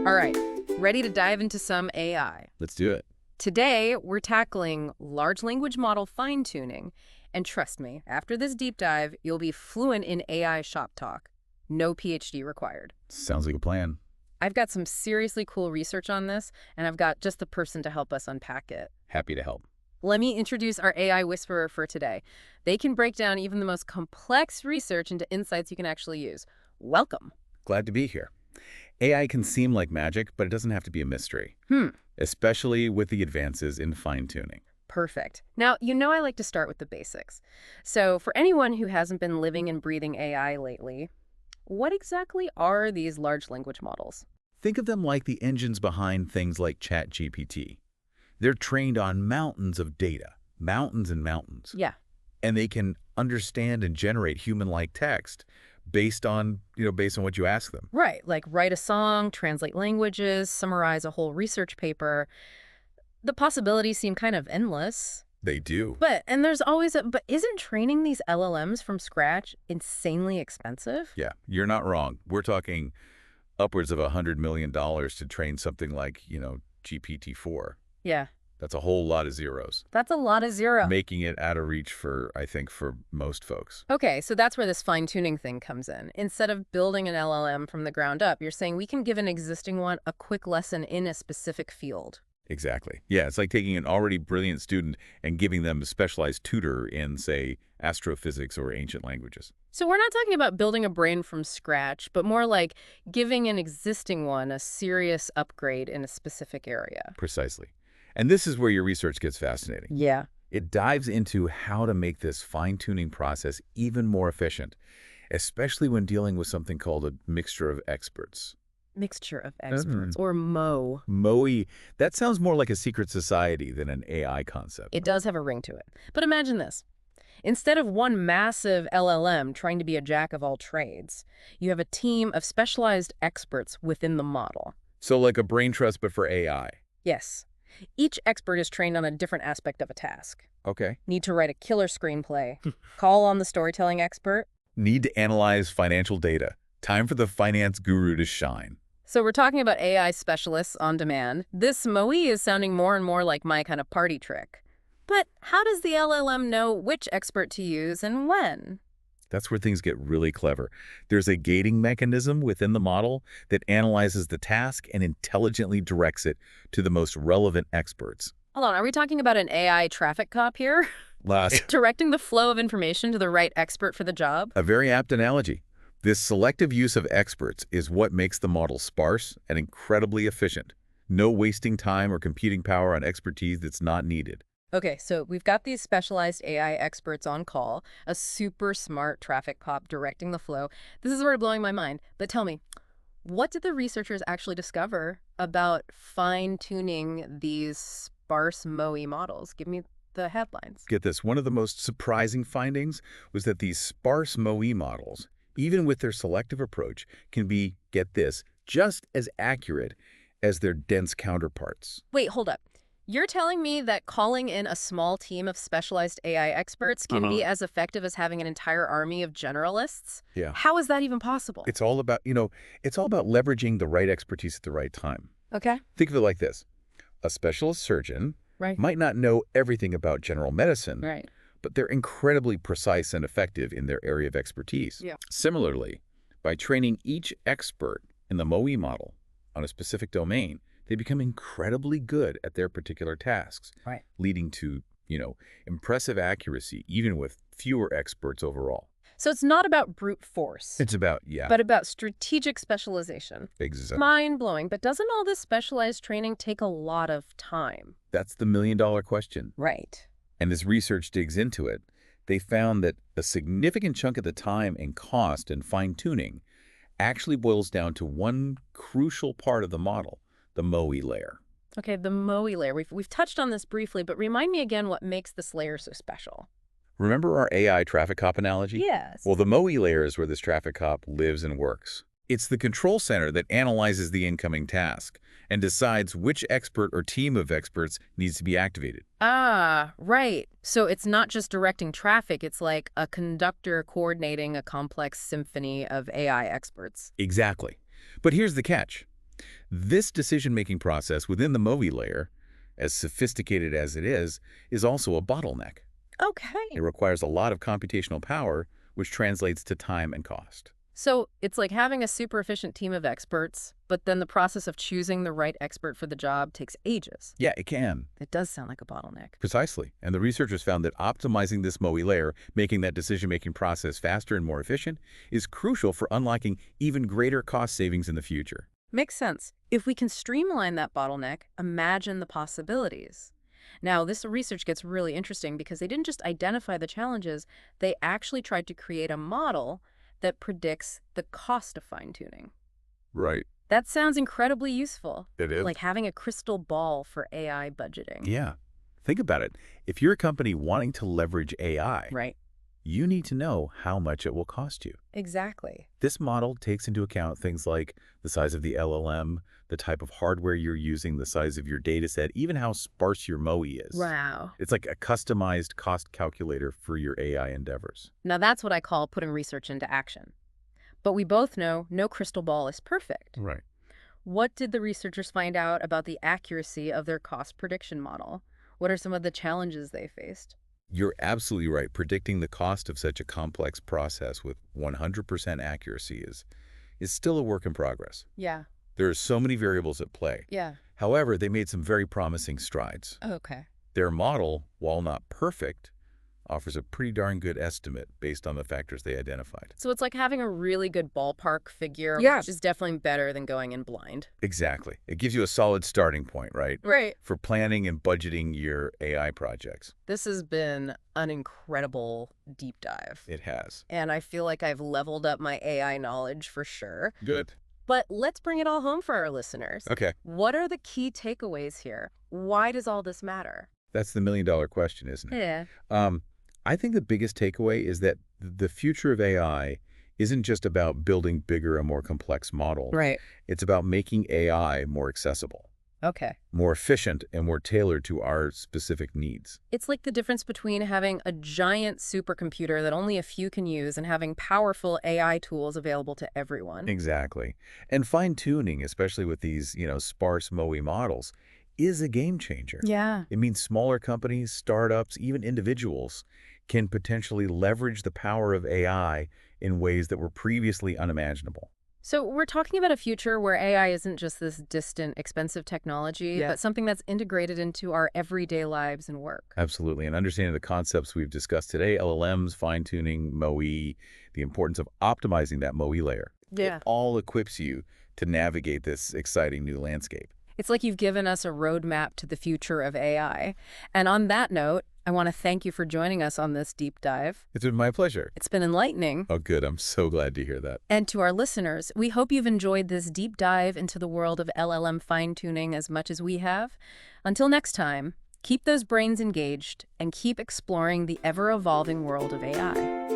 All right, ready to dive into some AI. Let's do it. Today, we're tackling large language model fine-tuning. And trust me, after this deep dive, you'll be fluent in AI shop talk. No PhD required. Sounds like a plan. I've got some seriously cool research on this, and I've got just the person to help us unpack it. Happy to help. Let me introduce our AI whisperer for today. They can break down even the most complex research into insights you can actually use. Welcome. Glad to be here. AI can seem like magic, but it doesn't have to be a mystery. Especially with the advances in fine-tuning. Perfect. Now, you know I like to start with the basics. So for anyone who hasn't been living and breathing AI lately, what exactly are these large language models? Think of them like the engines behind things like ChatGPT. They're trained on mountains of data, mountains and mountains. Yeah. And they can understand and generate human-like text based on what you ask them. Right, like write a song, translate languages, summarize a whole research paper. The possibilities seem kind of endless. They do. But isn't training these LLMs from scratch insanely expensive? Yeah, you're not wrong. We're talking upwards of $100 million to train something like, GPT-4. Yeah. That's a whole lot of zeros. That's a lot of zero. Making it out of reach for most folks. Okay, so that's where this fine-tuning thing comes in. Instead of building an LLM from the ground up, you're saying we can give an existing one a quick lesson in a specific field. Exactly. Yeah, it's like taking an already brilliant student and giving them a specialized tutor in, say, astrophysics or ancient languages. So we're not talking about building a brain from scratch, but more like giving an existing one a serious upgrade in a specific area. Precisely. And this is where your research gets fascinating. Yeah. It dives into how to make this fine-tuning process even more efficient, especially when dealing with something called a mixture of experts. Mixture of experts, or MO. MOE, that sounds more like a secret society than an AI concept. It does have a ring to it. But imagine this. Instead of one massive LLM trying to be a jack of all trades, you have a team of specialized experts within the model. So like a brain trust, but for AI. Yes. Each expert is trained on a different aspect of a task. Okay. Need to write a killer screenplay. Call on the storytelling expert. Need to analyze financial data. Time for the finance guru to shine. So we're talking about AI specialists on demand. This MOE is sounding more and more like my kind of party trick. But how does the LLM know which expert to use and when? That's where things get really clever. There's a gating mechanism within the model that analyzes the task and intelligently directs it to the most relevant experts. Hold on, are we talking about an AI traffic cop here? Last. Directing the flow of information to the right expert for the job? A very apt analogy. This selective use of experts is what makes the model sparse and incredibly efficient. No wasting time or computing power on expertise that's not needed. Okay, so we've got these specialized AI experts on call, a super smart traffic cop directing the flow. This is already blowing my mind. But tell me, what did the researchers actually discover about fine-tuning these sparse MOE models? Give me the headlines. Get this, one of the most surprising findings was that these sparse MOE models, even with their selective approach, can be, get this, just as accurate as their dense counterparts. Wait, hold up. You're telling me that calling in a small team of specialized AI experts can be as effective as having an entire army of generalists? Yeah. How is that even possible? It's all about, it's all about leveraging the right expertise at the right time. Okay. Think of it like this. A specialist surgeon might not know everything about general medicine, but they're incredibly precise and effective in their area of expertise. Yeah. Similarly, by training each expert in the MOE model on a specific domain, they become incredibly good at their particular tasks, leading to, impressive accuracy, even with fewer experts overall. So it's not about brute force. It's about, But about strategic specialization. Exactly. Mind-blowing. But doesn't all this specialized training take a lot of time? That's the million-dollar question. Right. And this research digs into it. They found that a significant chunk of the time and cost and fine-tuning actually boils down to one crucial part of the model, the MOE layer. Okay, the MOE layer. We've touched on this briefly, but remind me again what makes this layer so special. Remember our AI traffic cop analogy? Yes. Well, the MOE layer is where this traffic cop lives and works. It's the control center that analyzes the incoming task and decides which expert or team of experts needs to be activated. Ah, right. So it's not just directing traffic, it's like a conductor coordinating a complex symphony of AI experts. Exactly. But here's the catch. This decision-making process within the MOE layer, as sophisticated as it is also a bottleneck. It Okay. requires a lot of computational power, which translates to time and cost. So it's like having a super efficient team of experts, but then the process of choosing the right expert for the job takes ages. Yeah, it can. It does sound like a bottleneck. Precisely. And the researchers found that optimizing this MOE layer, making that decision-making process faster and more efficient, is crucial for unlocking even greater cost savings in the future. Makes sense. If we can streamline that bottleneck, imagine the possibilities. Now, this research gets really interesting because they didn't just identify the challenges, they actually tried to create a model that predicts the cost of fine-tuning. Right. That sounds incredibly useful, It is. like having a crystal ball for AI budgeting. Yeah. Think about it. If you're a company wanting to leverage AI, Right. you need to know how much it will cost you. Exactly. This model takes into account things like the size of the LLM, the type of hardware you're using, the size of your data set, even how sparse your MOE is. Wow. It's like a customized cost calculator for your AI endeavors. Now that's what I call putting research into action. But we both know no crystal ball is perfect. Right. What did the researchers find out about the accuracy of their cost prediction model? What are some of the challenges they faced? You're absolutely right. Predicting the cost of such a complex process with 100% accuracy is still a work in progress. Yeah. There are so many variables at play. Yeah. However, they made some very promising strides. Okay. Their model, while not perfect, offers a pretty darn good estimate based on the factors they identified. So it's like having a really good ballpark figure, Yeah. which is definitely better than going in blind. Exactly. It gives you a solid starting point, right? Right. For planning and budgeting your AI projects. This has been an incredible deep dive. It has. And I feel like I've leveled up my AI knowledge for sure. Good. But let's bring it all home for our listeners. Okay. What are the key takeaways here? Why does all this matter? That's the million-dollar question, isn't it? Yeah. I think the biggest takeaway is that the future of AI isn't just about building bigger and more complex models. Right. It's about making AI more accessible, Okay. more efficient, and more tailored to our specific needs. It's like the difference between having a giant supercomputer that only a few can use and having powerful AI tools available to everyone. Exactly. And fine-tuning, especially with these, sparse MOE models, is a game changer. Yeah. It means smaller companies, startups, even individuals can potentially leverage the power of AI in ways that were previously unimaginable. So we're talking about a future where AI isn't just this distant, expensive technology, Yeah. but something that's integrated into our everyday lives and work. Absolutely. And understanding the concepts we've discussed today, LLMs, fine-tuning, MOE, the importance of optimizing that MOE layer. Yeah. It all equips you to navigate this exciting new landscape. It's like you've given us a roadmap to the future of AI. And on that note, I want to thank you for joining us on this deep dive. It's been my pleasure. It's been enlightening. Oh, good. I'm so glad to hear that. And to our listeners, we hope you've enjoyed this deep dive into the world of LLM fine-tuning as much as we have. Until next time, keep those brains engaged and keep exploring the ever-evolving world of AI.